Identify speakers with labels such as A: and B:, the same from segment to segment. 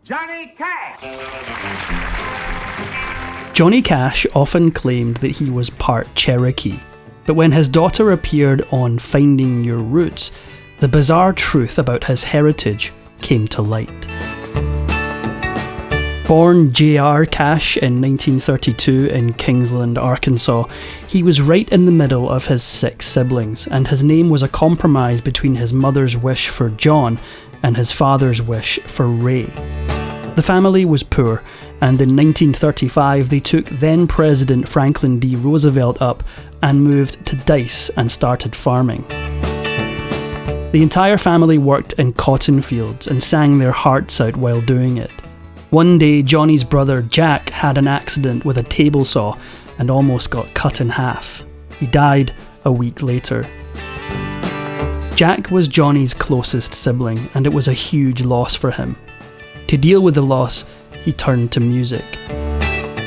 A: Johnny Cash.
B: Johnny Cash often claimed that he was part Cherokee, but when his daughter appeared on Finding Your Roots, the bizarre truth about his heritage came to light. Born J.R. Cash in 1932 in Kingsland, Arkansas, he was right in the middle of his 6 siblings, and his name was a compromise between his mother's wish for John and his father's wish for Ray. The family was poor, and in 1935 they took then-President Franklin D. Roosevelt up and moved to Dice and started farming. The entire family worked in cotton fields and sang their hearts out while doing it. One day, Johnny's brother Jack had an accident with a table saw and almost got cut in half. He died a week later. Jack was Johnny's closest sibling, and it was a huge loss for him. To deal with the loss, he turned to music.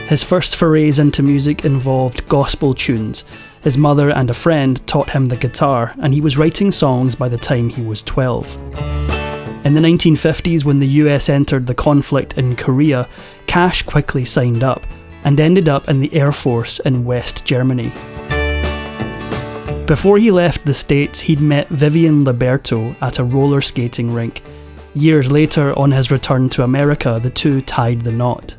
B: His first forays into music involved gospel tunes. His mother and a friend taught him the guitar, and he was writing songs by the time he was 12. In the 1950s, when the US entered the conflict in Korea, Cash quickly signed up and ended up in the Air Force in West Germany. Before he left the States, he'd met Vivian Liberto at a roller skating rink. Years later, on his return to America, the two tied the knot.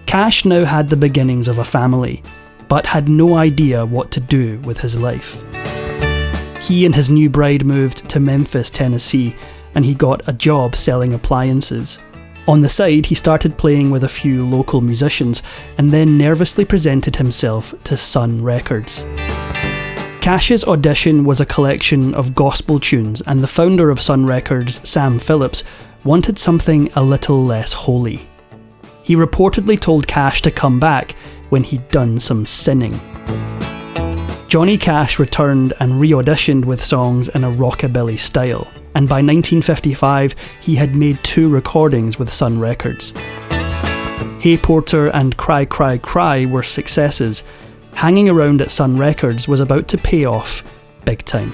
B: Cash now had the beginnings of a family, but had no idea what to do with his life. He and his new bride moved to Memphis, Tennessee, and he got a job selling appliances. On the side, he started playing with a few local musicians and then nervously presented himself to Sun Records. Cash's audition was a collection of gospel tunes, and the founder of Sun Records, Sam Phillips, wanted something a little less holy. He reportedly told Cash to come back when he'd done some sinning. Johnny Cash returned and re-auditioned with songs in a rockabilly style, and by 1955 he had made 2 recordings with Sun Records. Hey Porter and Cry Cry Cry were successes. Hanging around at Sun Records was about to pay off big time.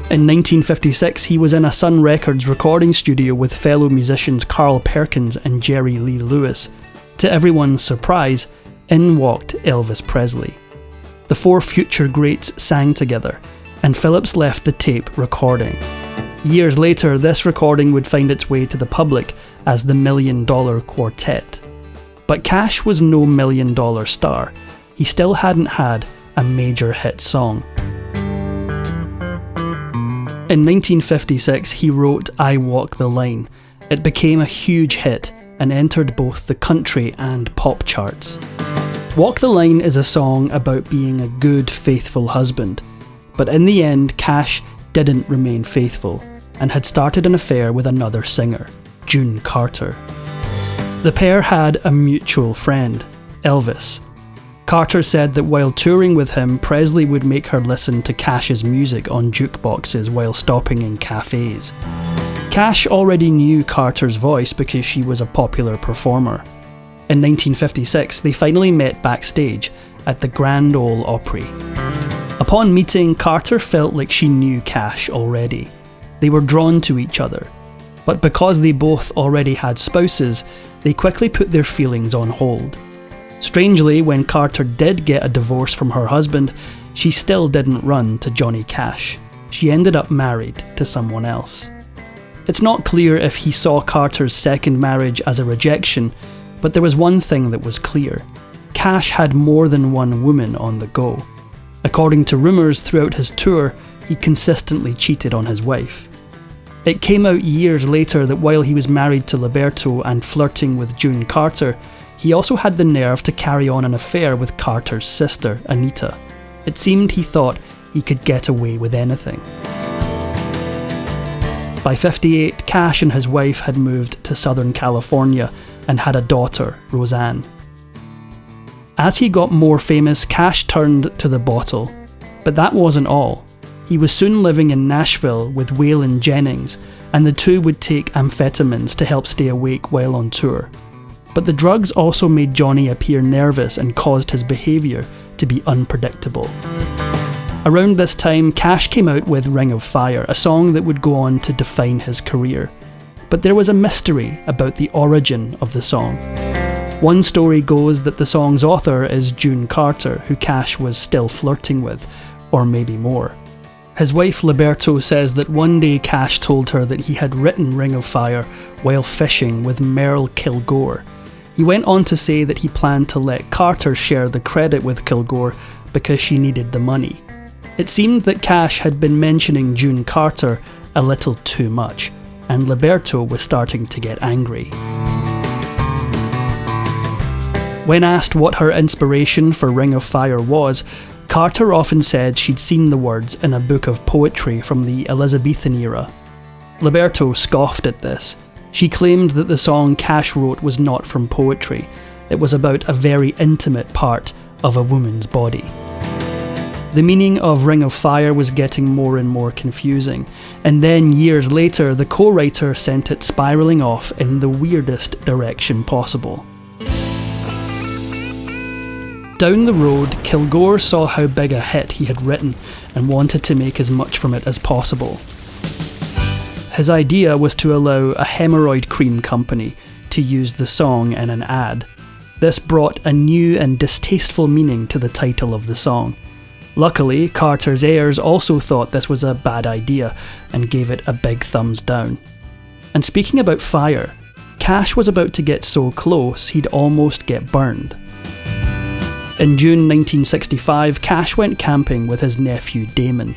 B: In 1956 he was in a Sun Records recording studio with fellow musicians Carl Perkins and Jerry Lee Lewis. To everyone's surprise, in walked Elvis Presley. The 4 future greats sang together, and Phillips left the tape recording. Years later, this recording would find its way to the public as the $1 Million Quartet. But Cash was no $1 Million star. He still hadn't had a major hit song. In 1956, he wrote I Walk the Line. It became a huge hit and entered both the country and pop charts. Walk the Line is a song about being a good, faithful husband. But in the end, Cash didn't remain faithful and had started an affair with another singer, June Carter. The pair had a mutual friend, Elvis. Carter said that while touring with him, Presley would make her listen to Cash's music on jukeboxes while stopping in cafes. Cash already knew Carter's voice because she was a popular performer. In 1956, they finally met backstage at the Grand Ole Opry. Upon meeting, Carter felt like she knew Cash already. They were drawn to each other. But because they both already had spouses, they quickly put their feelings on hold. Strangely, when Carter did get a divorce from her husband, she still didn't run to Johnny Cash. She ended up married to someone else. It's not clear if he saw Carter's second marriage as a rejection, but there was one thing that was clear. Cash had more than one woman on the go. According to rumours throughout his tour, he consistently cheated on his wife. It came out years later that while he was married to Liberto and flirting with June Carter, he also had the nerve to carry on an affair with Carter's sister, Anita. It seemed he thought he could get away with anything. By 58, Cash and his wife had moved to Southern California and had a daughter, Roseanne. As he got more famous, Cash turned to the bottle. But that wasn't all. He was soon living in Nashville with Waylon Jennings, and the two would take amphetamines to help stay awake while on tour. But the drugs also made Johnny appear nervous and caused his behaviour to be unpredictable. Around this time, Cash came out with Ring of Fire, a song that would go on to define his career. But there was a mystery about the origin of the song. One story goes that the song's author is June Carter, who Cash was still flirting with, or maybe more. His wife Liberto says that one day Cash told her that he had written Ring of Fire while fishing with Merle Kilgore. He went on to say that he planned to let Carter share the credit with Kilgore because she needed the money. It seemed that Cash had been mentioning June Carter a little too much, and Liberto was starting to get angry. When asked what her inspiration for Ring of Fire was, Carter often said she'd seen the words in a book of poetry from the Elizabethan era. Liberto scoffed at this. She claimed that the song Cash wrote was not from poetry. It was about a very intimate part of a woman's body. The meaning of Ring of Fire was getting more and more confusing, and then years later the co-writer sent it spiralling off in the weirdest direction possible. Down the road, Kilgore saw how big a hit he had written and wanted to make as much from it as possible. His idea was to allow a hemorrhoid cream company to use the song in an ad. This brought a new and distasteful meaning to the title of the song. Luckily, Carter's heirs also thought this was a bad idea and gave it a big thumbs down. And speaking about fire, Cash was about to get so close he'd almost get burned. In June 1965, Cash went camping with his nephew Damon.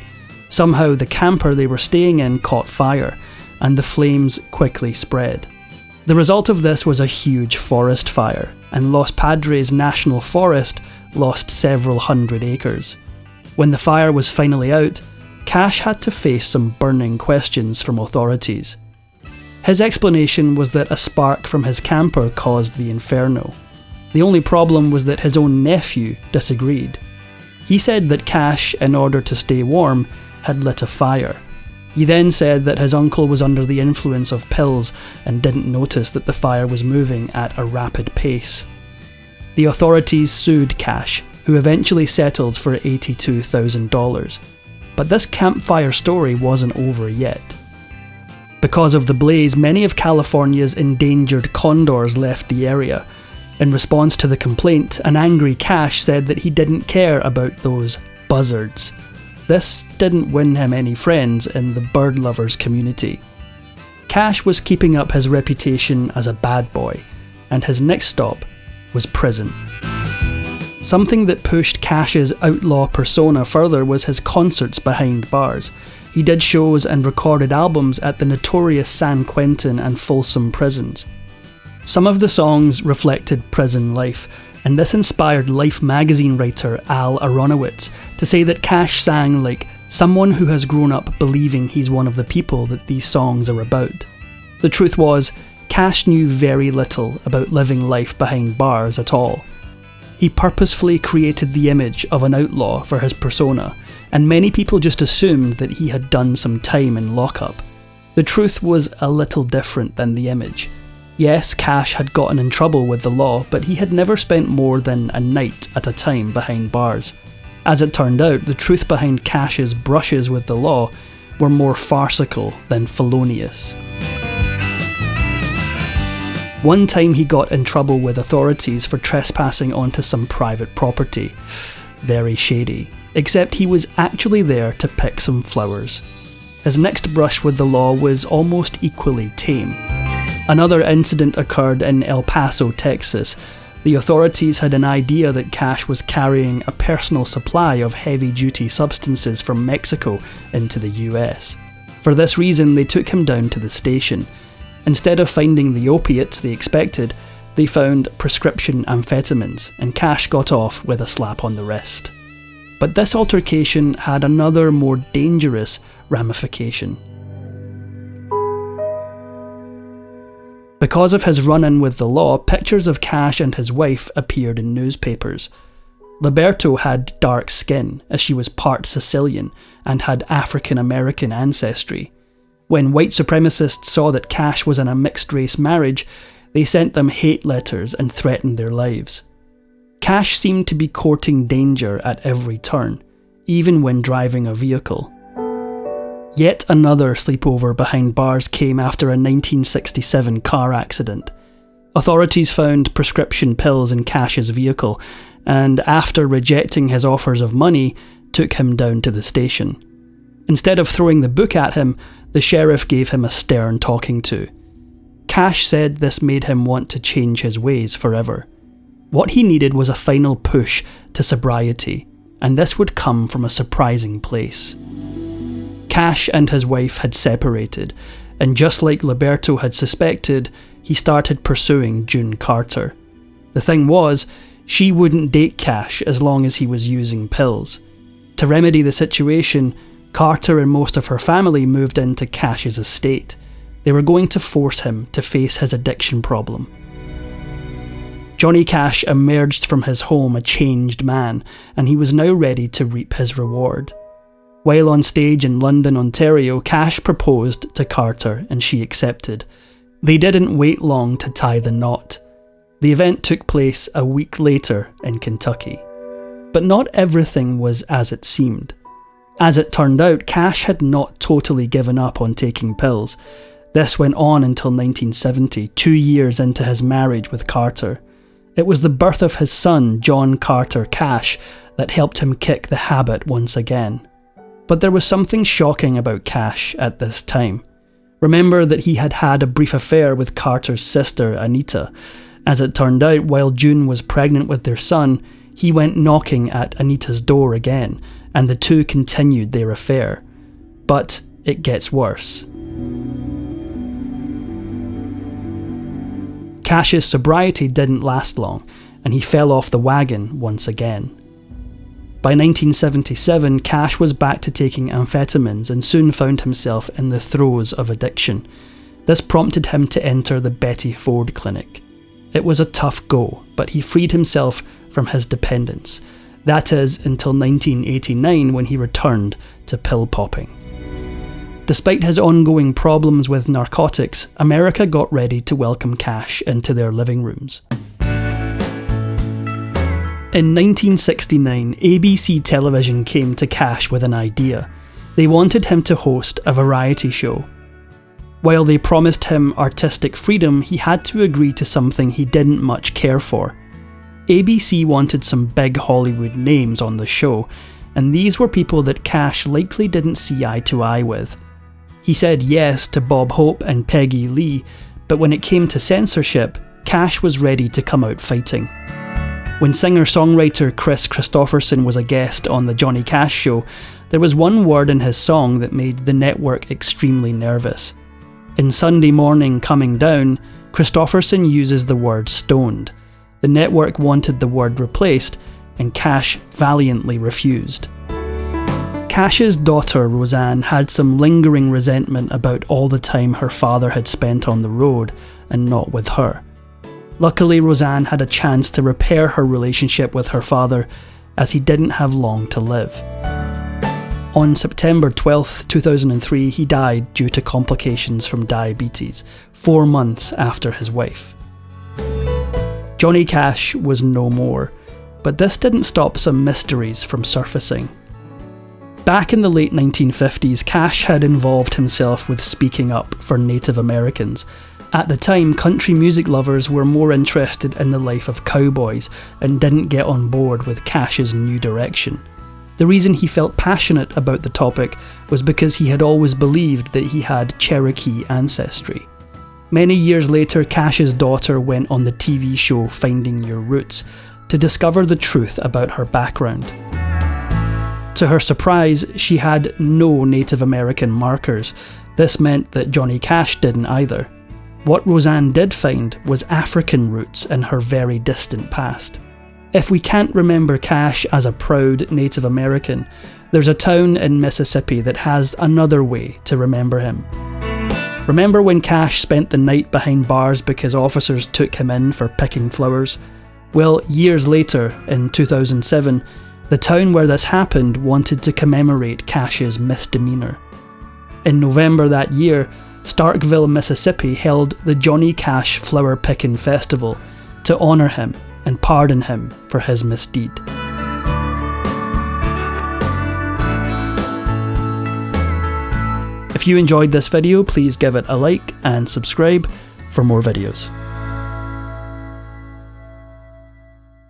B: Somehow the camper they were staying in caught fire, and the flames quickly spread. The result of this was a huge forest fire, and Los Padres National Forest lost several hundred acres. When the fire was finally out, Cash had to face some burning questions from authorities. His explanation was that a spark from his camper caused the inferno. The only problem was that his own nephew disagreed. He said that Cash, in order to stay warm, had lit a fire. He then said that his uncle was under the influence of pills and didn't notice that the fire was moving at a rapid pace. The authorities sued Cash, who eventually settled for $82,000. But this campfire story wasn't over yet. Because of the blaze, many of California's endangered condors left the area. In response to the complaint, an angry Cash said that he didn't care about those buzzards. This didn't win him any friends in the bird lovers community. Cash was keeping up his reputation as a bad boy, and his next stop was prison. Something that pushed Cash's outlaw persona further was his concerts behind bars. He did shows and recorded albums at the notorious San Quentin and Folsom prisons. Some of the songs reflected prison life, and this inspired Life magazine writer Al Aronowitz to say that Cash sang like someone who has grown up believing he's one of the people that these songs are about. The truth was, Cash knew very little about living life behind bars at all. He purposefully created the image of an outlaw for his persona, and many people just assumed that he had done some time in lockup. The truth was a little different than the image. Yes, Cash had gotten in trouble with the law, but he had never spent more than a night at a time behind bars. As it turned out, the truth behind Cash's brushes with the law were more farcical than felonious. One time he got in trouble with authorities for trespassing onto some private property. Very shady. Except he was actually there to pick some flowers. His next brush with the law was almost equally tame. Another incident occurred in El Paso, Texas. The authorities had an idea that Cash was carrying a personal supply of heavy-duty substances from Mexico into the US. For this reason, they took him down to the station. Instead of finding the opiates they expected, they found prescription amphetamines, and Cash got off with a slap on the wrist. But this altercation had another more dangerous ramification. Because of his run-in with the law, pictures of Cash and his wife appeared in newspapers. Liberto had dark skin, as she was part Sicilian and had African-American ancestry. When white supremacists saw that Cash was in a mixed-race marriage, they sent them hate letters and threatened their lives. Cash seemed to be courting danger at every turn, even when driving a vehicle. Yet another sleepover behind bars came after a 1967 car accident. Authorities found prescription pills in Cash's vehicle, and after rejecting his offers of money, took him down to the station. Instead of throwing the book at him, the sheriff gave him a stern talking to. Cash said this made him want to change his ways forever. What he needed was a final push to sobriety, and this would come from a surprising place. Cash and his wife had separated, and just like Liberto had suspected, he started pursuing June Carter. The thing was, she wouldn't date Cash as long as he was using pills. To remedy the situation, Carter and most of her family moved into Cash's estate. They were going to force him to face his addiction problem. Johnny Cash emerged from his home a changed man, and he was now ready to reap his reward. While on stage in London, Ontario, Cash proposed to Carter and she accepted. They didn't wait long to tie the knot. The event took place a week later in Kentucky. But not everything was as it seemed. As it turned out, Cash had not totally given up on taking pills. This went on until 1970, 2 years into his marriage with Carter. It was the birth of his son, John Carter Cash, that helped him kick the habit once again. But there was something shocking about Cash at this time. Remember that he had had a brief affair with Carter's sister, Anita. As it turned out, while June was pregnant with their son, he went knocking at Anita's door again, and the two continued their affair. But it gets worse. Cash's sobriety didn't last long, and he fell off the wagon once again. By 1977, Cash was back to taking amphetamines and soon found himself in the throes of addiction. This prompted him to enter the Betty Ford Clinic. It was a tough go, but he freed himself from his dependence. That is, until 1989 when he returned to pill popping. Despite his ongoing problems with narcotics, America got ready to welcome Cash into their living rooms. In 1969, ABC television came to Cash with an idea. They wanted him to host a variety show. While they promised him artistic freedom, he had to agree to something he didn't much care for. ABC wanted some big Hollywood names on the show, and these were people that Cash likely didn't see eye to eye with. He said yes to Bob Hope and Peggy Lee, but when it came to censorship, Cash was ready to come out fighting. When singer-songwriter Chris Christopherson was a guest on the Johnny Cash Show, there was one word in his song that made the network extremely nervous. In Sunday Morning Coming Down, Christopherson uses the word stoned. The network wanted the word replaced, and Cash valiantly refused. Cash's daughter Roseanne had some lingering resentment about all the time her father had spent on the road and not with her. Luckily, Roseanne had a chance to repair her relationship with her father, as he didn't have long to live. On September 12, 2003, he died due to complications from diabetes, 4 months after his wife. Johnny Cash was no more, but this didn't stop some mysteries from surfacing. Back in the late 1950s, Cash had involved himself with speaking up for Native Americans. At the time, country music lovers were more interested in the life of cowboys and didn't get on board with Cash's new direction. The reason he felt passionate about the topic was because he had always believed that he had Cherokee ancestry. Many years later, Cash's daughter went on the TV show Finding Your Roots to discover the truth about her background. To her surprise, she had no Native American markers. This meant that Johnny Cash didn't either. What Roseanne did find was African roots in her very distant past. If we can't remember Cash as a proud Native American, there's a town in Mississippi that has another way to remember him. Remember when Cash spent the night behind bars because officers took him in for picking flowers? Well, years later, in 2007, the town where this happened wanted to commemorate Cash's misdemeanor. In November that year, Starkville, Mississippi held the Johnny Cash Flower Pickin' Festival to honour him and pardon him for his misdeed. If you enjoyed this video, please give it a like and subscribe for more videos.